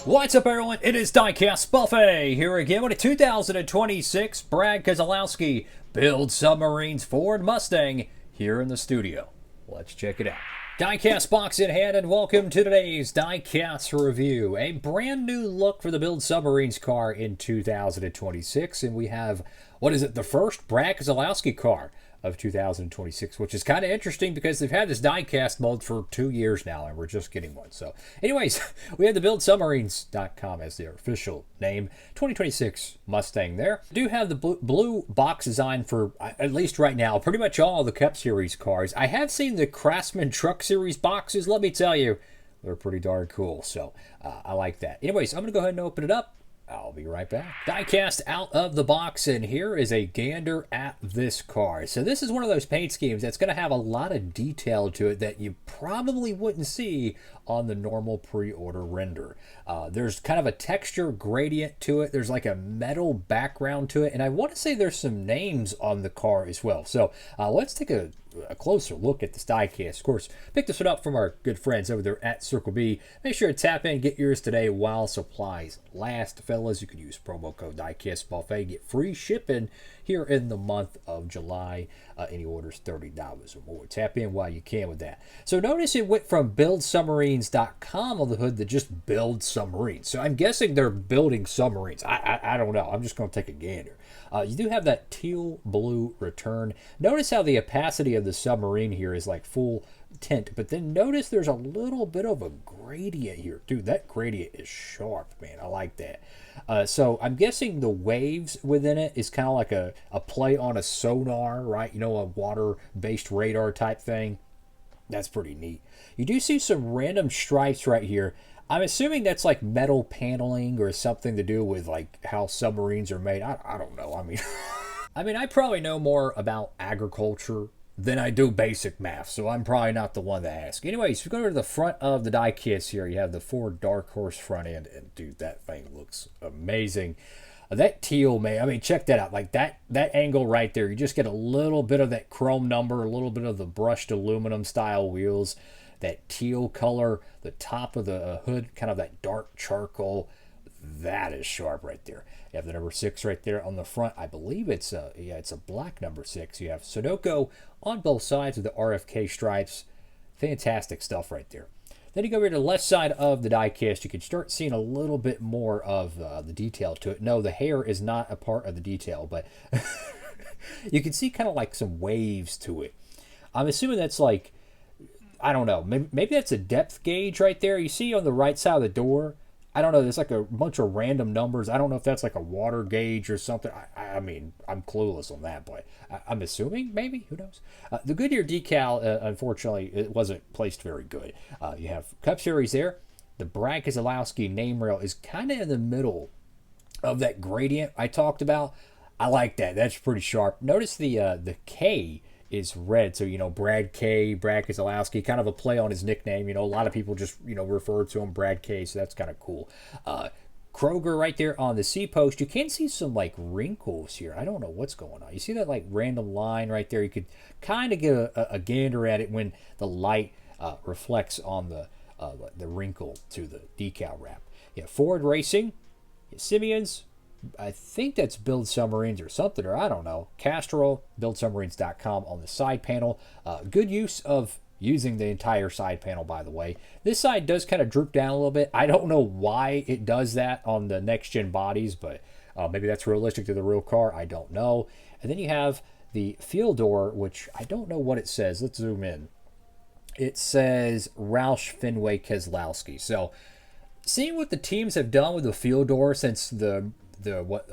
What's up, everyone? It is Diecastbuffet here again with a 2026 Brad Keselowski Build Submarines Ford Mustang here in the studio. Let's check it out. Diecast box in hand, and welcome to today's Diecast review. A brand new look for the Build Submarines car in 2026, and we have, what is it, the first Brad Keselowski car of 2026, which is kind of interesting because they've had this diecast mold for 2 years now, and we're just getting one. So anyways, we have the BuildSubmarines.com as their official name. 2026 Mustang there. Do have the blue box design for, at least right now, pretty much all the Cup Series cars. I have seen the Craftsman Truck Series boxes. Let me tell you, they're pretty darn cool. So I like that. Anyways, I'm going to go ahead and open it up. I'll be right back. Diecast out of the box, and here is a gander at this car. So this is one of those paint schemes that's going to have a lot of detail to it that you probably wouldn't see on the normal pre-order render. There's kind of a texture gradient to it. There's like a metal background to it, and I want to say there's some names on the car as well. So let's take a closer look at this diecast. Of course, pick this one up from our good friends over there at Circle B. Make sure to tap in and get yours today while supplies last, fellas. You can use promo code Diecastbuffet, get free shipping here in the month of July. Any orders $30 or more. Tap in while you can with that. So notice it went from BuildSubmarines.com on the hood to just Build Submarines. So I'm guessing they're building submarines. I don't know. I'm just going to take a gander. You do have that teal blue return. Notice how the opacity of the submarine here is like full tint, but then notice there's a little bit of a gradient here. Dude, that gradient is sharp, man. I like that. So I'm guessing the waves within it is kind of like a play on a sonar, right? You know, a water-based radar type thing. That's pretty neat. You do see some random stripes right here. I'm assuming that's like metal paneling or something to do with like how submarines are made. I don't know. I mean, I probably know more about agriculture than I do basic math, so I'm probably not the one to ask. Anyways, if you go to the front of the diecast here, you have the Ford Dark Horse front end, and dude, that thing looks amazing. That teal, man, I mean, check that out. Like that angle right there, you just get a little bit of that chrome number, a little bit of the brushed aluminum style wheels. That teal color, the top of the hood, kind of that dark charcoal, that is sharp right there. You have the number 6 right there on the front. I believe it's a black number 6. You have Sudoku on both sides with the RFK stripes. Fantastic stuff right there. Then you go over to the left side of the diecast. You can start seeing a little bit more of the detail to it. No, the hair is not a part of the detail, but you can see kind of like some waves to it. I'm assuming that's like, I don't know. Maybe that's a depth gauge right there. You see on the right side of the door, I don't know. There's like a bunch of random numbers. I don't know if that's like a water gauge or something. I mean, I'm clueless on that, but I'm assuming maybe. Who knows? The Goodyear decal, unfortunately, it wasn't placed very good. You have Cup Series there. The Brad Keselowski name rail is kind of in the middle of that gradient I talked about. I like that. That's pretty sharp. Notice the K is red, so you know, Brad Keselowski, kind of a play on his nickname. You know, a lot of people just, you know, refer to him Brad K, so that's kind of cool. Kroger right there on the C post. You can see some like wrinkles here. I don't know what's going on. You see that like random line right there? You could kind of get a gander at it when the light reflects on the wrinkle to the decal wrap. Yeah, Ford Racing, Simeon's. I think that's Build Submarines or something, or I don't know. Castrol, BuildSubmarines.com on the side panel. Good use of using the entire side panel, by the way. This side does kind of droop down a little bit. I don't know why it does that on the next-gen bodies, but maybe that's realistic to the real car. I don't know. And then you have the field door, which I don't know what it says. Let's zoom in. It says Roush Fenway Keselowski. So seeing what the teams have done with the field door since the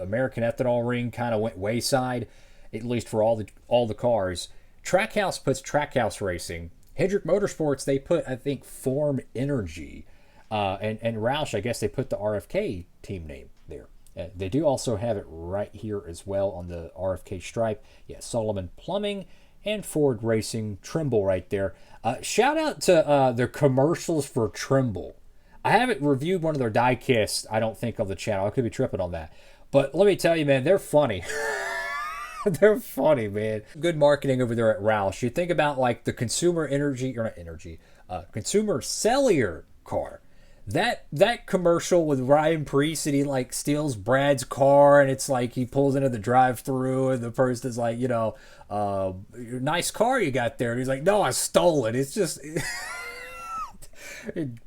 American Ethanol Ring kind of went wayside, at least for all the cars. Trackhouse puts Trackhouse Racing. Hendrick Motorsports, they put, I think, Form Energy. And Roush, I guess they put the RFK team name there. They do also have it right here as well on the RFK stripe. Yeah, Solomon Plumbing and Ford Racing, Trimble right there. Shout out to their commercials for Trimble. I haven't reviewed one of their diecasts, I don't think, on the channel. I could be tripping on that. But let me tell you, man, they're funny. They're funny, man. Good marketing over there at Roush. You think about like the consumer energy, or not energy, consumer cellular car. That commercial with Ryan Preece and he like steals Brad's car and it's like he pulls into the drive-through and the person's like, nice car you got there. And he's like, no, I stole it. It's just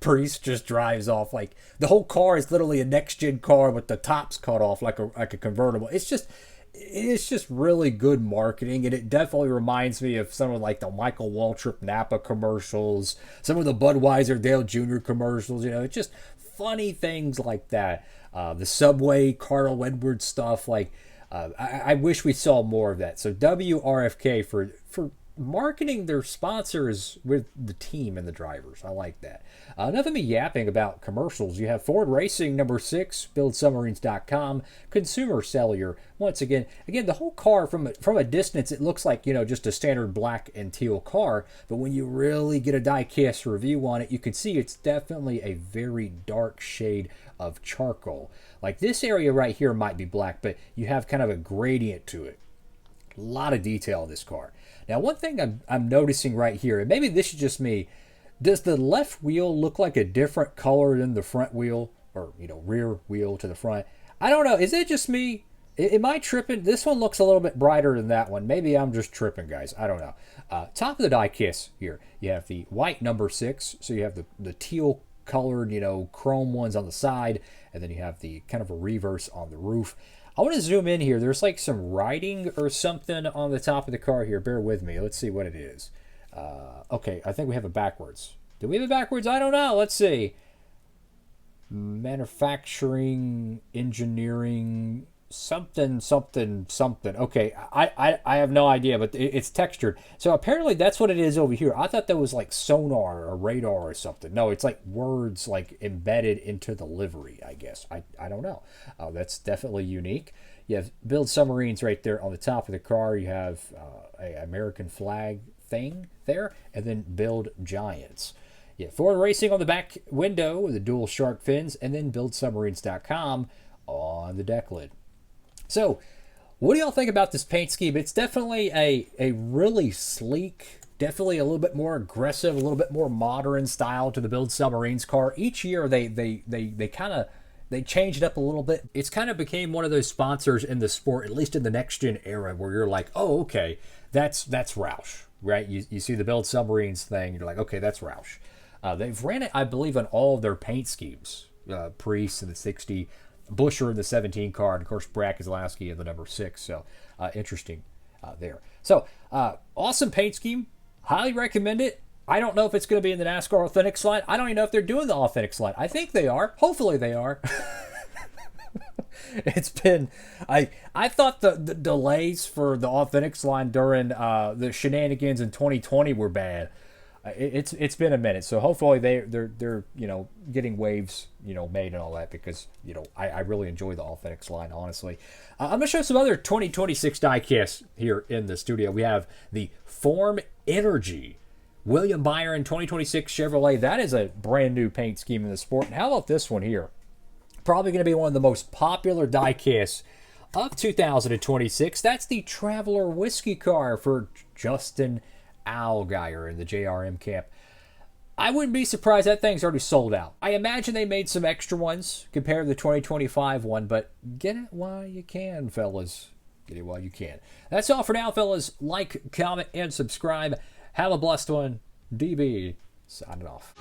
Preece just drives off. Like the whole car is literally a next-gen car with the tops cut off like a convertible. It's just really good marketing, and it definitely reminds me of some of like the Michael Waltrip Napa commercials, some of the Budweiser Dale Jr. commercials. It's just funny things like that. The Subway Carl Edwards stuff. Like I wish we saw more of that. So WRFK for marketing their sponsors with the team and the drivers. I like that. Enough of me yapping about commercials. You have Ford Racing number 6, BuildSubmarines.com, Consumer Cellular. Once again, the whole car from a distance, it looks like, just a standard black and teal car. But when you really get a diecast review on it, you can see it's definitely a very dark shade of charcoal. Like this area right here might be black, but you have kind of a gradient to it. A lot of detail in this car. Now, one thing I'm noticing right here, and maybe this is just me, does the left wheel look like a different color than the front wheel, or rear wheel to the front? I don't know. Is it just me? Am I tripping? This one looks a little bit brighter than that one. Maybe I'm just tripping, guys. I don't know. Top of the diecast here, you have the white number 6, so you have the teal colored, chrome ones on the side, and then you have the kind of a reverse on the roof. I want to zoom in here. There's like some writing or something on the top of the car here. Bear with me. Let's see what it is. Okay, I think we have it backwards. Do we have it backwards? I don't know. Let's see. Manufacturing, engineering, something. Okay, I have no idea, but it's textured. So apparently that's what it is over here. I thought that was like sonar or radar or something. No, it's like words like embedded into the livery, I guess. I don't know. That's definitely unique. You have Build Submarines right there on the top of the car. You have a American flag thing there, and then Build Giants. Yeah, Ford Racing on the back window with the dual shark fins, and then BuildSubmarines.com on the deck lid. So, what do y'all think about this paint scheme? It's definitely a really sleek, definitely a little bit more aggressive, a little bit more modern style to the Build Submarines car. Each year they kind of change it up a little bit. It's kind of became one of those sponsors in the sport, at least in the next gen era, where you're like, oh, okay, that's Roush, right? You see the Build Submarines thing, you're like, okay, that's Roush. They've ran it, I believe, on all of their paint schemes. Priest in the 60, Busher in the 17 car, and of course Brad Keselowski in the number 6. So interesting there. So awesome paint scheme. Highly recommend it. I don't know if it's going to be in the NASCAR Authentic slide. I don't even know if they're doing the Authentic slide. I think they are. Hopefully they are. It's been, I thought the delays for the Authentic slide during the shenanigans in 2020 were bad. It's been a minute, so hopefully they're getting waves made and all that, because I really enjoy the Authentic line, honestly. I'm gonna show some other 2026 diecasts here in the studio. We have the Form Energy William Byron 2026 Chevrolet. That is a brand new paint scheme in the sport. And how about this one here? Probably going to be one of the most popular diecasts of 2026. That's the Traveler Whiskey car for Justin Allgaier in the JRM camp. I wouldn't be surprised that thing's already sold out. I imagine they made some extra ones compared to the 2025 one, but get it while you can, fellas. Get it while you can. That's all for now, fellas. Like, comment, and subscribe. Have a blessed one. DB signing off.